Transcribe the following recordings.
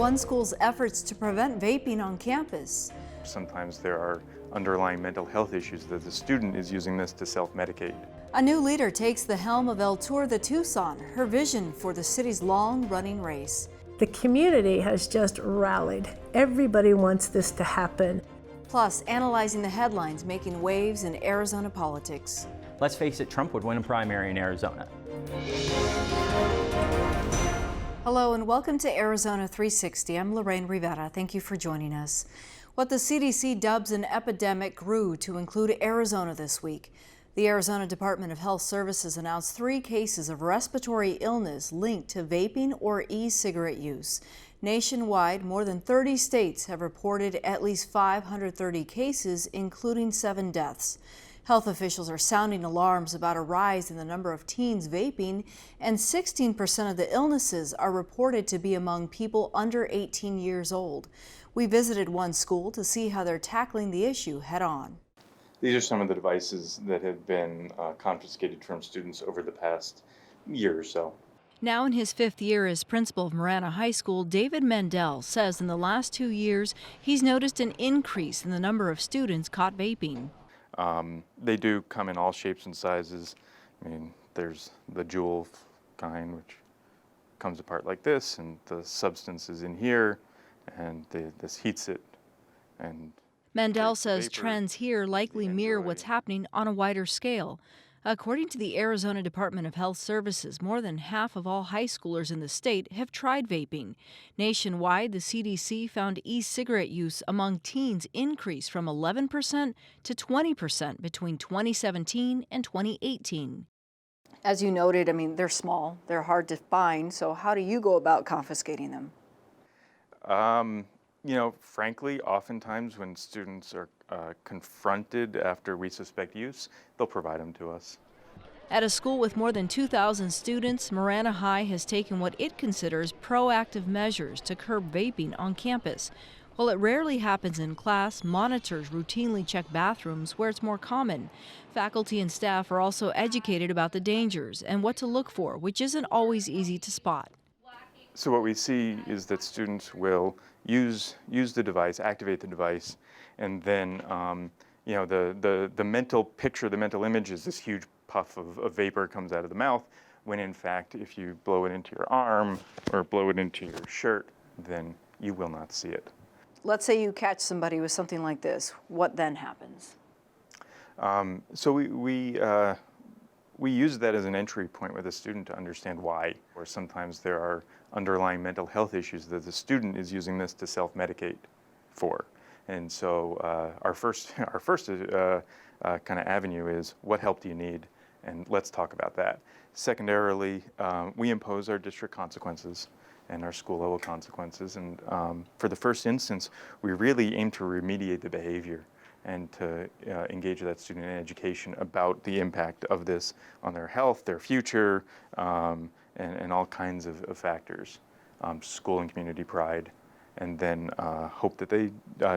one school's efforts to prevent vaping on campus. Sometimes there are underlying mental health issues that the student is using this to self-medicate. A new leader takes the helm of El Tour de Tucson, her vision for the city's long-running race. The community has just rallied. Everybody wants this to happen. Plus, analyzing the headlines making waves in Arizona politics. Let's face it, Trump would win a primary in Arizona. Hello and welcome to Arizona 360. I'm Lorraine Rivera. Thank you for joining us. What the CDC dubs an epidemic grew to include Arizona this week. The Arizona Department of Health Services announced 3 cases of respiratory illness linked to vaping or e-cigarette use. Nationwide, more than 30 states have reported at least 530 cases, including 7 deaths. Health officials are sounding alarms about a rise in the number of teens vaping, and 16% of the illnesses are reported to be among people under 18 years old. We visited one school to see how they're tackling the issue head-on. These are some of the devices that have been confiscated from students over the past year or so. Now in his 5th year as principal of Marana High School, David Mendel says in the last 2 years he's noticed an increase in the number of students caught vaping. They do come in all shapes and sizes. I mean, there's the jewel kind, which comes apart like this, and the substance is in here, and this heats it. And Mendel says trends here likely mirror what's happening on a wider scale. According to the Arizona Department of Health Services, more than half of all high schoolers in the state have tried vaping. Nationwide, the CDC found e-cigarette use among teens increased from 11% to 20% between 2017 and 2018. As you noted, I mean, they're small, they're hard to find, so how do you go about confiscating them? You know, frankly, oftentimes when students are confronted after we suspect use, they'll provide them to us. At a school with more than 2,000 students, Marana High has taken what it considers proactive measures to curb vaping on campus. While it rarely happens in class, monitors routinely check bathrooms where it's more common. Faculty and staff are also educated about the dangers and what to look for, which isn't always easy to spot. So what we see is that students will use the device, activate the device, and then you know, the mental picture, the mental image is this huge puff of vapor comes out of the mouth, when in fact if you blow it into your arm or blow it into your shirt, then you will not see it. Let's say you catch somebody with something like this. What then happens? So we use that as an entry point with a student to understand why, or sometimes there are underlying mental health issues that the student is using this to self-medicate for. And so our first kind of avenue is, what help do you need? And let's talk about that. Secondarily, we impose our district consequences and our school level consequences. And for the first instance, we really aim to remediate the behavior and to engage that student in education about the impact of this on their health, their future, and all kinds of factors, school and community pride, and then hope that they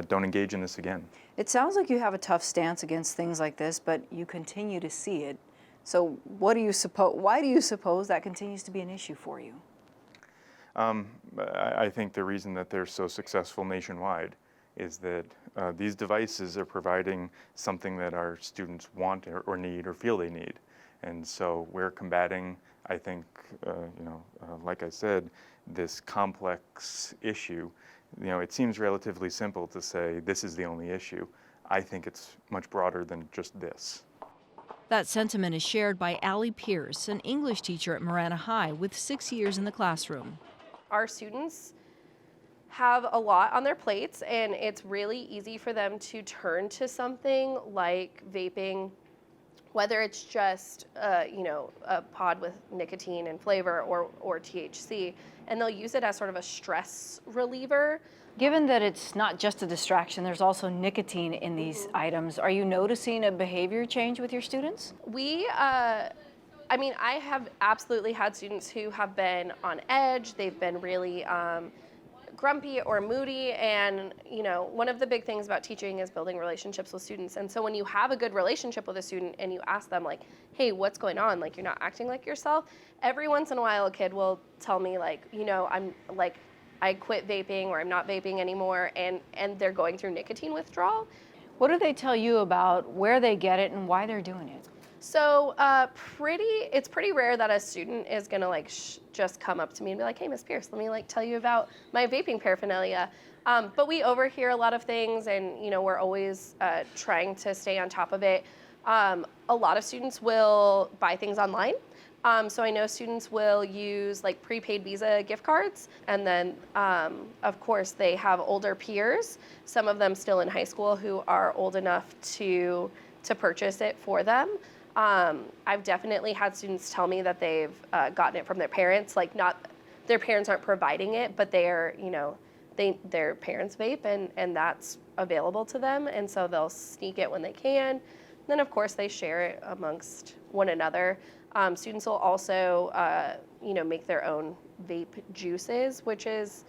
don't engage in this again. It sounds like you have a tough stance against things like this, but you continue to see it. So why do you suppose that continues to be an issue for you? I think the reason that they're so successful nationwide is that these devices are providing something that our students want or need or feel they need. And so we're combating, I think, like I said, this complex issue. You know, it seems relatively simple to say this is the only issue. I think it's much broader than just this. That sentiment is shared by Allie Pierce, an English teacher at Marana High with 6 years in the classroom. Our students have a lot on their plates, and it's really easy for them to turn to something like vaping, whether it's just a pod with nicotine and flavor or THC, and they'll use it as sort of a stress reliever. Given that it's not just a distraction, there's also nicotine in these items, are you noticing a behavior change with your students? I have absolutely had students who have been on edge. They've been really grumpy or moody, and one of the big things about teaching is building relationships with students. And so when you have a good relationship with a student and you ask them like, hey, what's going on? Like, you're not acting like yourself. Every once in a while a kid will tell me like, I'm like, I quit vaping or I'm not vaping anymore, and they're going through nicotine withdrawal. What do they tell you about where they get it and why they're doing it? So it's pretty rare that a student is gonna just come up to me and be like, hey, Miss Pierce, let me tell you about my vaping paraphernalia. But we overhear a lot of things, and we're always trying to stay on top of it. A lot of students will buy things online. So I know students will use prepaid Visa gift cards, and then of course they have older peers, some of them still in high school, who are old enough to purchase it for them. I've definitely had students tell me that they've gotten it from their parents, not their parents aren't providing it, but they're, their parents vape, and that's available to them, and so they'll sneak it when they can. Then of course they share it amongst one another. Students will also, make their own vape juices, which is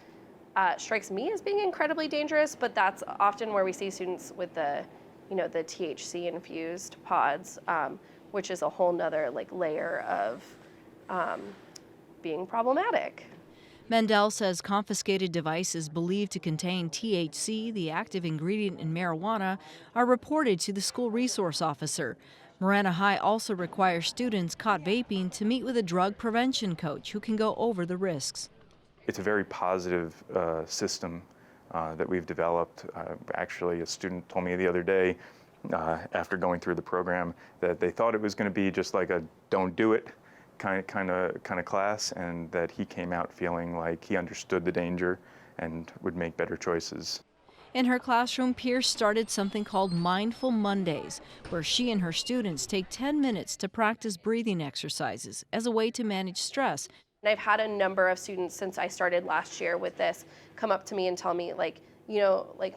strikes me as being incredibly dangerous. But that's often where we see students with the THC infused pods, which is a whole nother layer of being problematic. Mendel says confiscated devices believed to contain THC, the active ingredient in marijuana, are reported to the school resource officer. Marana High also requires students caught vaping to meet with a drug prevention coach who can go over the risks. It's a very positive system that we've developed. Actually, a student told me the other day, after going through the program, that they thought it was going to be just like a don't do it kind of class, and that he came out feeling like he understood the danger and would make better choices. In her classroom, Pierce started something called Mindful Mondays, where she and her students take 10 minutes to practice breathing exercises as a way to manage stress. And I've had a number of students since I started last year with this come up to me and tell me,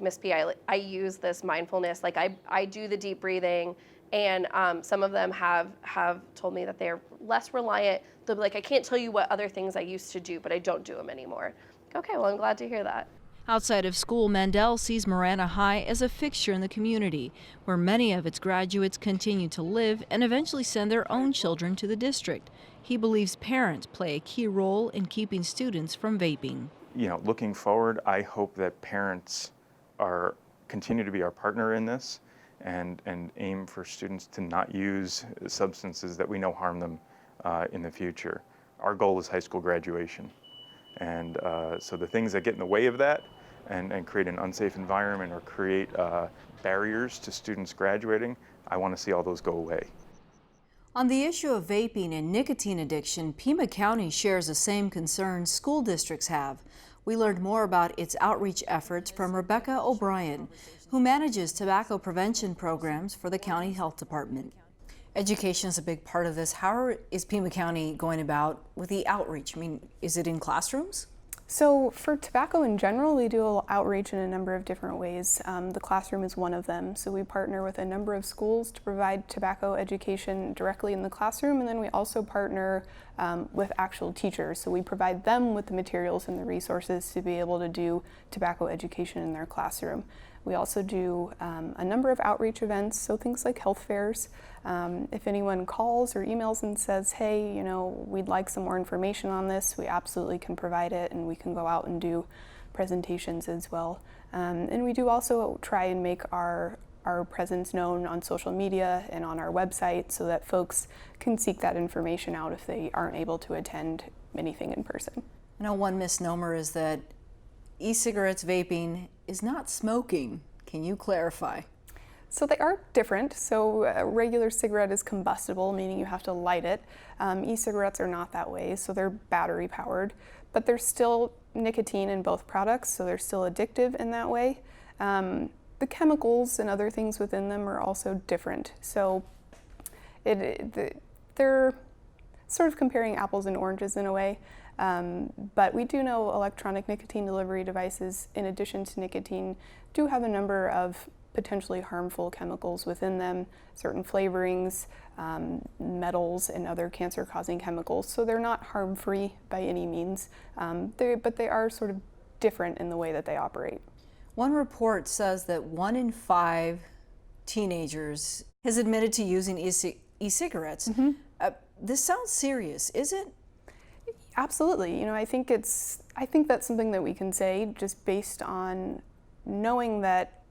Miss P, I use this mindfulness, I do the deep breathing, and some of them have told me that they're less reliant. They'll be like, I can't tell you what other things I used to do, but I don't do them anymore. Okay, well, I'm glad to hear that. Outside of school, Mendel sees Marana High as a fixture in the community, where many of its graduates continue to live and eventually send their own children to the district. He believes parents play a key role in keeping students from vaping. Looking forward, I hope that parents continue to be our partner in this and aim for students to not use substances that we know harm them in the future. Our goal is high school graduation. And so the things that get in the way of that and create an unsafe environment or create barriers to students graduating, I want to see all those go away. On the issue of vaping and nicotine addiction, Pima County shares the same concerns school districts have. We learned more about its outreach efforts from Rebecca O'Brien, who manages tobacco prevention programs for the county health department. Education is a big part of this. How is Pima County going about with the outreach? Is it in classrooms? So for tobacco in general, we do outreach in a number of different ways. The classroom is one of them. So we partner with a number of schools to provide tobacco education directly in the classroom, and then we also partner with actual teachers. So we provide them with the materials and the resources to be able to do tobacco education in their classroom. We also do a number of outreach events, so things like health fairs. If anyone calls or emails and says, hey, we'd like some more information on this, we absolutely can provide it, and we can go out and do presentations as well. And we do also try and make our presence known on social media and on our website so that folks can seek that information out if they aren't able to attend anything in person. I know one misnomer is that e-cigarettes vaping is not smoking. Can you clarify? So they are different. So a regular cigarette is combustible, meaning you have to light it. E-cigarettes are not that way, so they're battery powered, but there's still nicotine in both products, so they're still addictive in that way. The chemicals and other things within them are also different. So they're sort of comparing apples and oranges in a way. But we do know electronic nicotine delivery devices, in addition to nicotine, do have a number of potentially harmful chemicals within them, certain flavorings, metals, and other cancer-causing chemicals. So they're not harm-free by any means, but they are sort of different in the way that they operate. One report says that 1 in 5 teenagers has admitted to using e-cigarettes. Mm-hmm. This sounds serious, is it? Absolutely. I think it's I think that's something that we can say just based on knowing that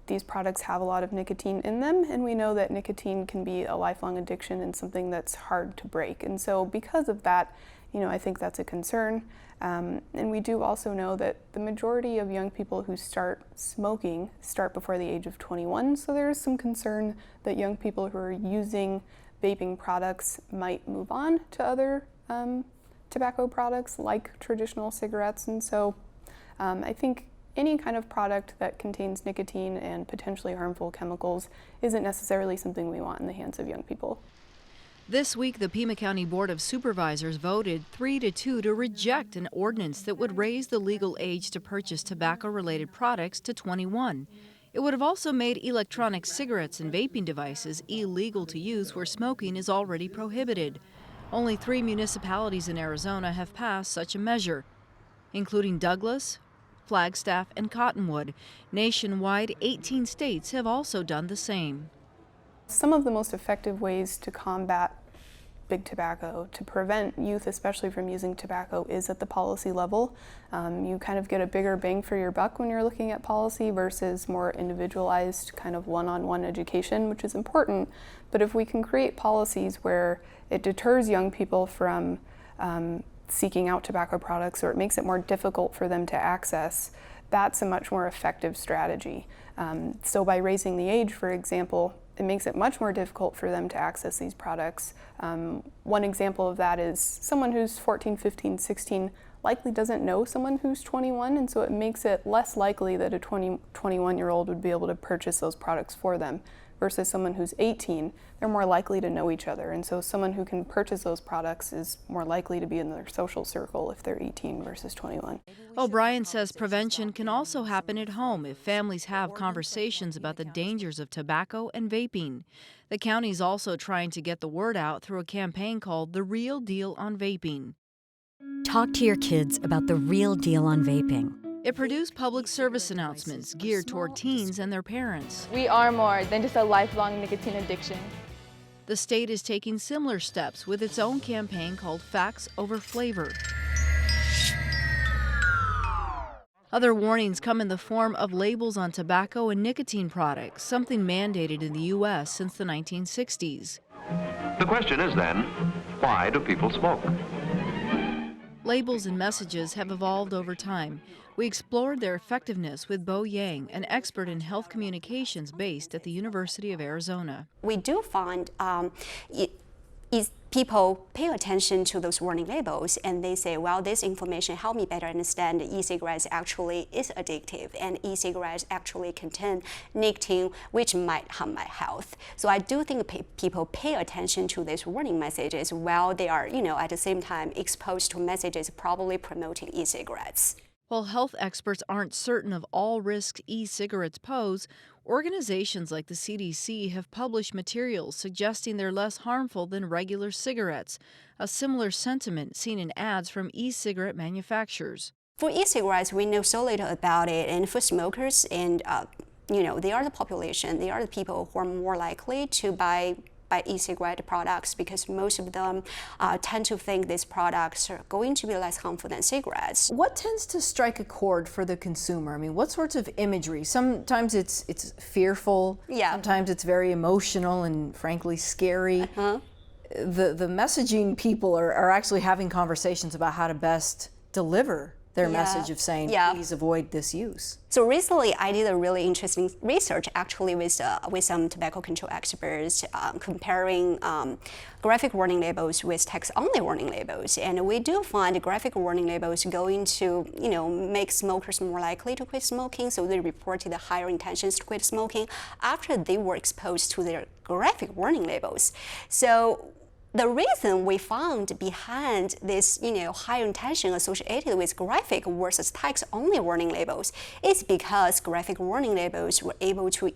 these products have a lot of nicotine in them, and we know that nicotine can be a lifelong addiction and something that's hard to break. And so because of that, I think that's a concern. And we do also know that the majority of young people who start smoking start before the age of 21, so there is some concern that young people who are using vaping products might move on to other tobacco products like traditional cigarettes. And so I think any kind of product that contains nicotine and potentially harmful chemicals isn't necessarily something we want in the hands of young people. This week, the Pima County Board of Supervisors voted 3-2 to reject an ordinance that would raise the legal age to purchase tobacco-related products to 21. It would have also made electronic cigarettes and vaping devices illegal to use where smoking is already prohibited. Only 3 municipalities in Arizona have passed such a measure, including Douglas, Flagstaff, and Cottonwood. Nationwide, 18 states have also done the same. Some of the most effective ways to combat big tobacco, to prevent youth especially from using tobacco, is at the policy level. You kind of get a bigger bang for your buck when you're looking at policy versus more individualized kind of one-on-one education, which is important. But if we can create policies where it deters young people from seeking out tobacco products, or it makes it more difficult for them to access, that's a much more effective strategy. So by raising the age, for example, it makes it much more difficult for them to access these products. One example of that is someone who's 14, 15, 16 likely doesn't know someone who's 21, and so it makes it less likely that a 21-year-old would be able to purchase those products for them. Versus someone who's 18, they're more likely to know each other. And so someone who can purchase those products is more likely to be in their social circle if they're 18 versus 21. O'Brien says prevention can also happen at home if families have conversations about the dangers of tobacco and vaping. The county is also trying to get the word out through a campaign called The Real Deal on Vaping. Talk to your kids about the real deal on vaping. It produced public service announcements geared toward teens and their parents. We are more than just a lifelong nicotine addiction. The state is taking similar steps with its own campaign called Facts Over Flavor. Other warnings come in the form of labels on tobacco and nicotine products, something mandated in the U.S. since the 1960s. The question is then, why do people smoke? Labels and messages have evolved over time. We explored their effectiveness with Bo Yang, an expert in health communications based at the University of Arizona. We do find people pay attention to those warning labels, and they say, well, this information helped me better understand that e-cigarettes actually is addictive, and e-cigarettes actually contain nicotine, which might harm my health. So I do think people pay attention to these warning messages while they are, at the same time exposed to messages probably promoting e-cigarettes. While health experts aren't certain of all risks e-cigarettes pose, organizations like the CDC have published materials suggesting they're less harmful than regular cigarettes, a similar sentiment seen in ads from e-cigarette manufacturers. For e-cigarettes, we know so little about it, and for smokers, and they are the population, they are the people who are more likely to buy e-cigarette products, because most of them tend to think these products are going to be less harmful than cigarettes. What tends to strike a chord for the consumer? I mean, what sorts of imagery? Sometimes it's fearful, sometimes it's very emotional and frankly scary. The messaging people are actually having conversations about how to best deliver their message of saying, please avoid this use. So recently, I did a really interesting research, actually, with some tobacco control experts, comparing graphic warning labels with text-only warning labels. And we do find graphic warning labels going to, make smokers more likely to quit smoking. So they reported higher intentions to quit smoking after they were exposed to their graphic warning labels. So the reason we found behind this, higher intention associated with graphic versus text-only warning labels is because graphic warning labels were able to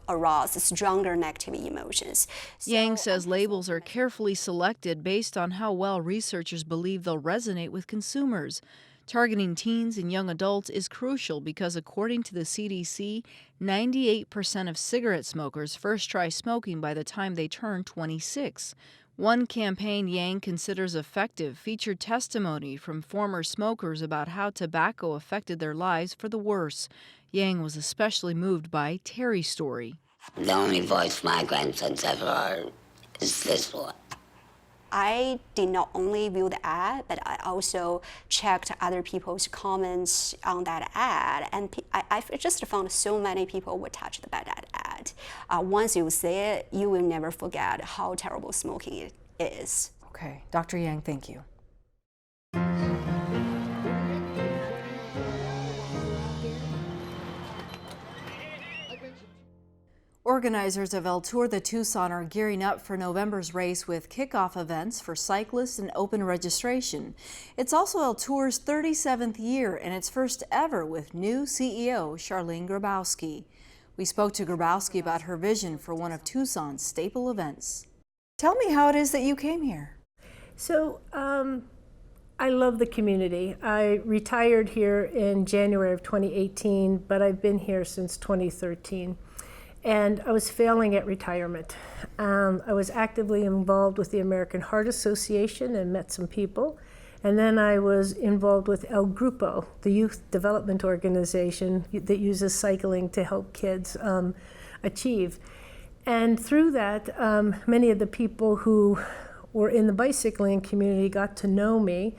arouse stronger negative emotions. Yang says labels are carefully selected based on how well researchers believe they'll resonate with consumers. Targeting teens and young adults is crucial because, according to the CDC, 98% of cigarette smokers first try smoking by the time they turn 26. One campaign Yang considers effective featured testimony from former smokers about how tobacco affected their lives for the worse. Yang was especially moved by Terry's story. The only voice my grandsons ever heard is this one. I did not only view the ad, but I also checked other people's comments on that ad, and I just found so many people were touched by that ad. Once you see it, you will never forget how terrible smoking is. Okay, Dr. Yang, thank you. Organizers of El Tour de Tucson are gearing up for November's race with kickoff events for cyclists and open registration. It's also El Tour's 37th year and its first ever with new CEO Charlene Grabowski. We spoke to Grabowski about her vision for one of Tucson's staple events. Tell me how it is that you came here. So I love the community. I retired here in January of 2018, but I've been here since 2013. And I was failing at retirement. I was actively involved with the American Heart Association and met some people. And then I was involved with El Grupo, the youth development organization that uses cycling to help kids achieve. And through that, many of the people who were in the bicycling community got to know me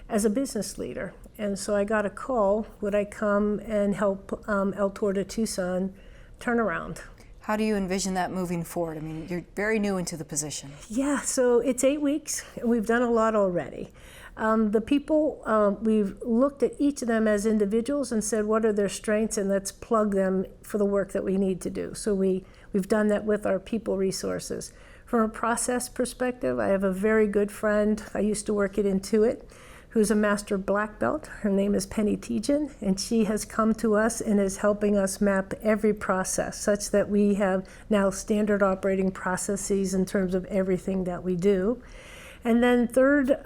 as a business leader. And so I got a call, would I come and help El Tour de Tucson turn around. How do you envision that moving forward? I mean, you're very new into the position. Yeah, so it's 8 weeks, and we've done a lot already. The people, we've looked at each of them as individuals and said, what are their strengths, and let's plug them for the work that we need to do. So we've done that with our people resources. From a process perspective, I have a very good friend. I used to work at Intuit, who's a master black belt. Her name is Penny Tejan, and she has come to us and is helping us map every process such that we have now standard operating processes in terms of everything that we do. And then third,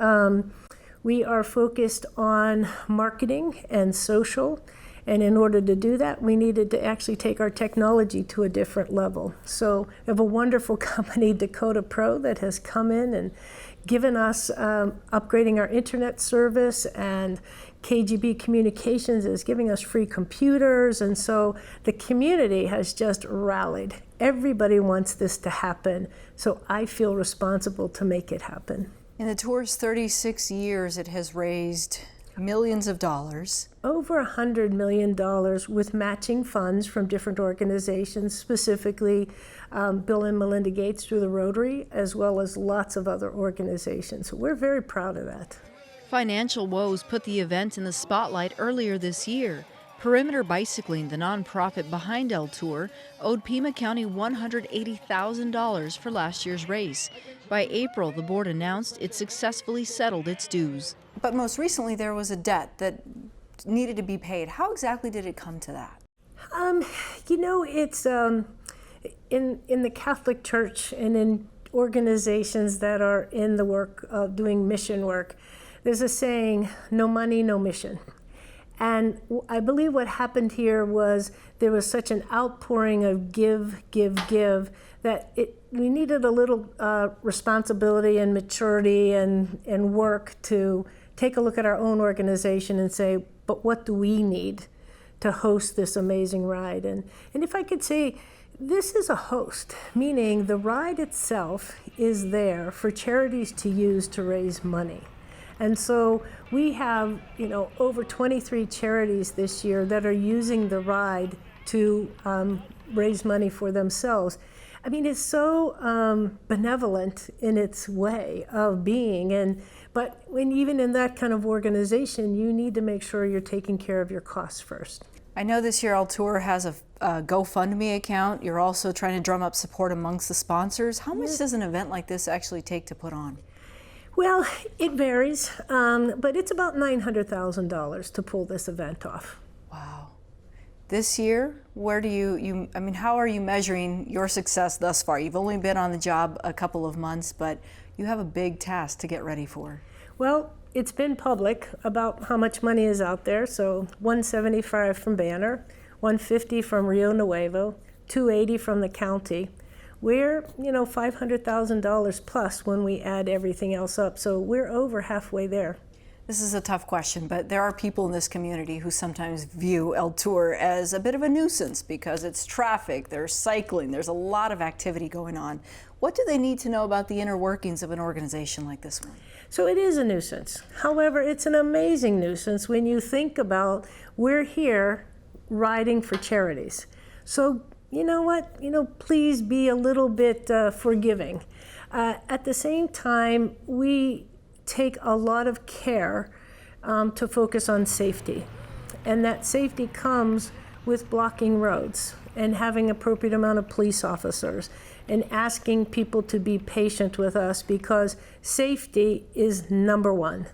we are focused on marketing and social. And in order to do that, we needed to actually take our technology to a different level. So we have a wonderful company, Dakota Pro, that has come in and given us upgrading our internet service, and KGB Communications is giving us free computers. And so the community has just rallied. Everybody wants this to happen. So I feel responsible to make it happen. In the tour's 36 years, it has raised millions of dollars. Over $100 million with matching funds from different organizations, specifically Bill and Melinda Gates through the Rotary, as well as lots of other organizations. So we're very proud of that. Financial woes put the event in the spotlight earlier this year. Perimeter Bicycling, the nonprofit behind El Tour, owed Pima County $180,000 for last year's race. By April, the board announced it successfully settled its dues. But most recently, there was a debt that needed to be paid. How exactly did it come to that? You know, it's in the Catholic Church and in organizations that are in the work of doing mission work, there's a saying, no money, no mission. And I believe what happened here was there was such an outpouring of give that we needed a little responsibility and maturity and work to take a look at our own organization and say, but what do we need to host this amazing ride? And if I could say, this is a host, meaning the ride itself is there for charities to use to raise money. And so we have, over 23 charities this year that are using the ride to raise money for themselves. I mean, it's so benevolent in its way of being. But even in that kind of organization, you need to make sure you're taking care of your costs first. I know this year El Tour has a GoFundMe account. You're also trying to drum up support amongst the sponsors. How much does an event like this actually take to put on? Well, it varies, but it's about $900,000 to pull this event off. Wow. This year, where do how are you measuring your success thus far? You've only been on the job a couple of months, but you have a big task to get ready for. Well, it's been public about how much money is out there. So $175 from Banner, $150 from Rio Nuevo, $280 from the county, We're, $500,000 plus when we add everything else up. So we're over halfway there. This is a tough question, but there are people in this community who sometimes view El Tour as a bit of a nuisance because it's traffic, there's cycling, there's a lot of activity going on. What do they need to know about the inner workings of an organization like this one? So it is a nuisance. However, it's an amazing nuisance when you think about we're here riding for charities. So you know what? Please be a little bit forgiving. At the same time, we take a lot of care to focus on safety. And that safety comes with blocking roads and having appropriate amount of police officers and asking people to be patient with us because safety is number one,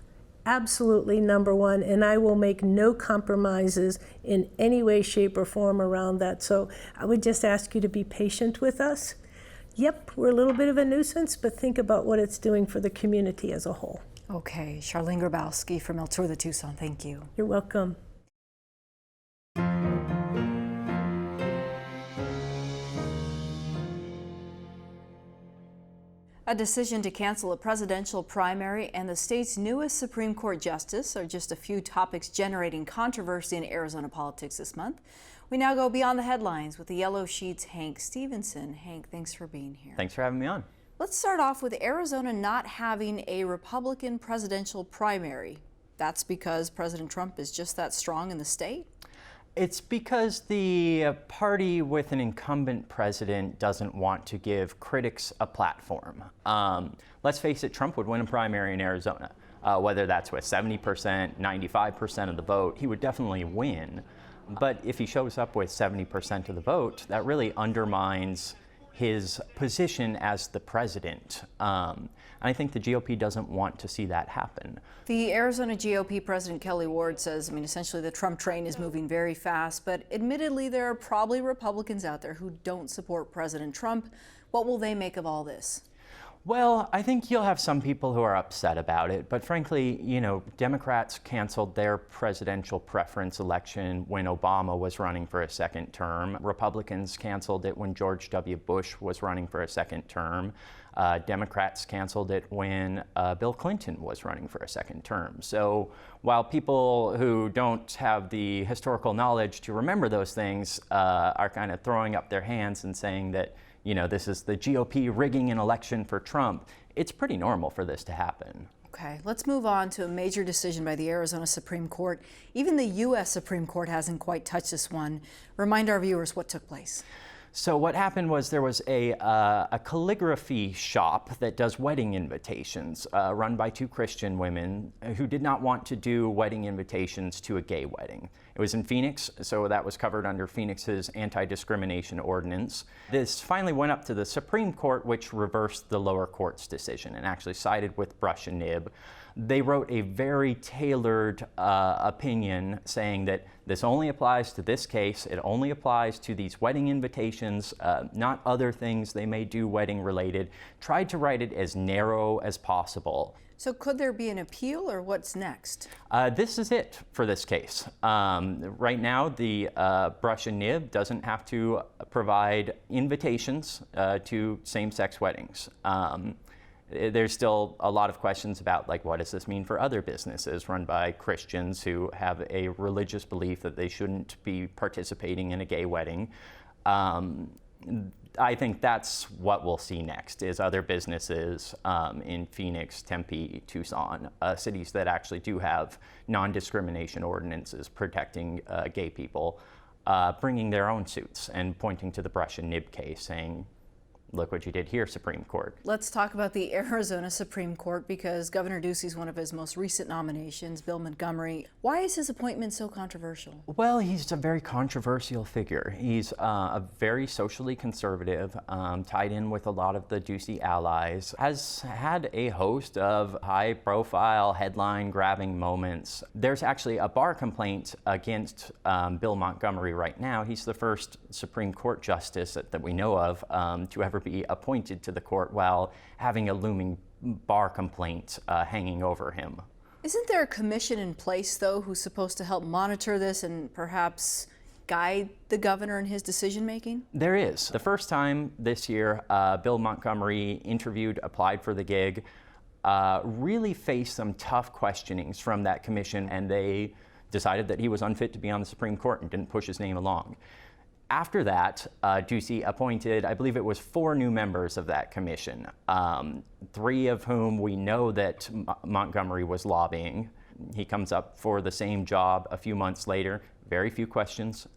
absolutely number one, and I will make no compromises in any way, shape, or form around that. So I would just ask you to be patient with us. Yep, we're a little bit of a nuisance, but think about what it's doing for the community as a whole. Okay, Charlene Grabowski from El Tour de Tucson, thank you. You're welcome. A decision to cancel a presidential primary and the state's newest Supreme Court justice are just a few topics generating controversy in Arizona politics this month. We now go beyond the headlines with the Yellow Sheet's Hank Stevenson. Hank, thanks for being here. Thanks for having me on. Let's start off with Arizona not having a Republican presidential primary. That's because President Trump is just that strong in the state? It's because the party with an incumbent president doesn't want to give critics a platform. Let's face it, Trump would win a primary in Arizona. Whether that's with 70%, 95% of the vote, he would definitely win. But if he shows up with 70% of the vote, that really undermines his position as the president. And I think the GOP doesn't want to see that happen. The Arizona GOP President Kelly Ward says, essentially the Trump train is moving very fast, but admittedly there are probably Republicans out there who don't support President Trump. What will they make of all this? Well, I think you'll have some people who are upset about it, but frankly, Democrats canceled their presidential preference election when Obama was running for a second term. Republicans canceled it when George W. Bush was running for a second term. Democrats canceled it when Bill Clinton was running for a second term. So while people who don't have the historical knowledge to remember those things are kind of throwing up their hands and saying that this is the GOP rigging an election for Trump, it's pretty normal for this to happen. Okay, let's move on to a major decision by the Arizona Supreme Court. Even the U.S. Supreme Court hasn't quite touched this one. Remind our viewers what took place. So what happened was there was a calligraphy shop that does wedding invitations run by two Christian women who did not want to do wedding invitations to a gay wedding. It was in Phoenix, so that was covered under Phoenix's anti-discrimination ordinance. This finally went up to the Supreme Court, which reversed the lower court's decision and actually sided with Brush and Nib. They wrote a very tailored opinion saying that this only applies to this case, it only applies to these wedding invitations, not other things they may do wedding related. Tried to write it as narrow as possible. So could there be an appeal or what's next? This is it for this case. Right now, the Brush and Nib doesn't have to provide invitations to same-sex weddings. There's still a lot of questions about, what does this mean for other businesses run by Christians who have a religious belief that they shouldn't be participating in a gay wedding? I think that's what we'll see next, is other businesses in Phoenix, Tempe, Tucson, cities that actually do have non-discrimination ordinances protecting gay people, bringing their own suits and pointing to the Brush and Nib case, saying, look what you did here, Supreme Court. Let's talk about the Arizona Supreme Court because Governor Ducey's one of his most recent nominations, Bill Montgomery. Why is his appointment so controversial? Well, he's a very controversial figure. He's a very socially conservative, tied in with a lot of the Ducey allies, has had a host of high-profile, headline-grabbing moments. There's actually a bar complaint against Bill Montgomery right now. He's the first Supreme Court justice that we know of to ever be appointed to the court while having a looming bar complaint hanging over him. Isn't there a commission in place, though, who's supposed to help monitor this and perhaps guide the governor in his decision making? There is. The first time this year, Bill Montgomery applied for the gig, really faced some tough questionings from that commission, and they decided that he was unfit to be on the Supreme Court and didn't push his name along. After that, Ducey appointed, I believe it was 4 new members of that commission, 3 of whom we know that Montgomery was lobbying. He comes up for the same job a few months later, very few questions.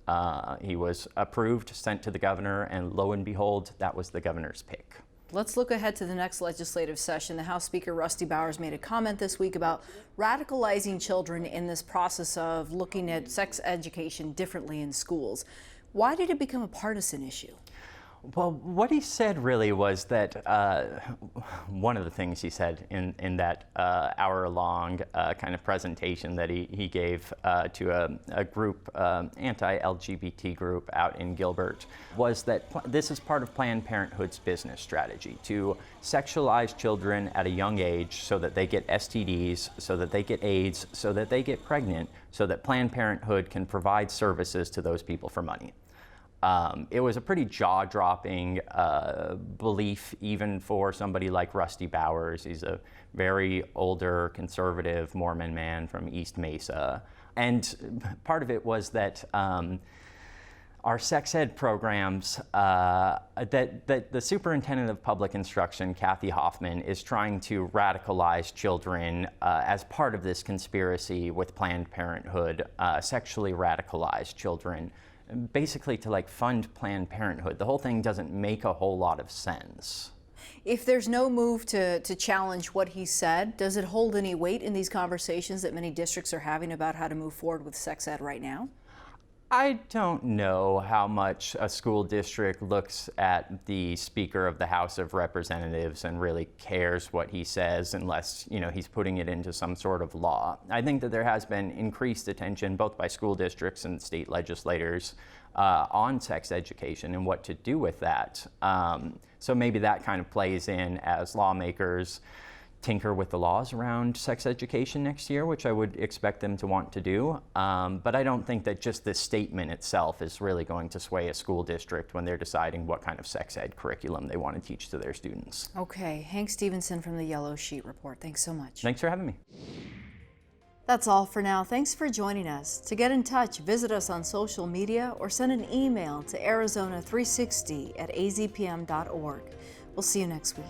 He was approved, sent to the governor, and lo and behold, that was the governor's pick. Let's look ahead to the next legislative session. The House Speaker Rusty Bowers made a comment this week about radicalizing children in this process of looking at sex education differently in schools. Why did it become a partisan issue? Well, what he said really was that one of the things he said in that hour-long kind of presentation that he gave to a group, anti-LGBT group out in Gilbert, was that this is part of Planned Parenthood's business strategy to sexualize children at a young age so that they get STDs, so that they get AIDS, so that they get pregnant, so that Planned Parenthood can provide services to those people for money. It was a pretty jaw-dropping belief even for somebody like Rusty Bowers. He's a very older, conservative Mormon man from East Mesa. And part of it was that our sex ed programs, that the superintendent of public instruction, Kathy Hoffman, is trying to radicalize children as part of this conspiracy with Planned Parenthood, sexually radicalize children, basically to like fund Planned Parenthood. The whole thing doesn't make a whole lot of sense. If there's no move to challenge what he said, does it hold any weight in these conversations that many districts are having about how to move forward with sex ed right now? I don't know how much a school district looks at the Speaker of the House of Representatives and really cares what he says unless, he's putting it into some sort of law. I think that there has been increased attention both by school districts and state legislators on sex education and what to do with that. So maybe that kind of plays in as lawmakers tinker with the laws around sex education next year, which I would expect them to want to do. But I don't think that just this statement itself is really going to sway a school district when they're deciding what kind of sex ed curriculum they want to teach to their students. Okay, Hank Stevenson from the Yellow Sheet Report. Thanks so much. Thanks for having me. That's all for now. Thanks for joining us. To get in touch, visit us on social media or send an email to Arizona360@azpm.org. We'll see you next week.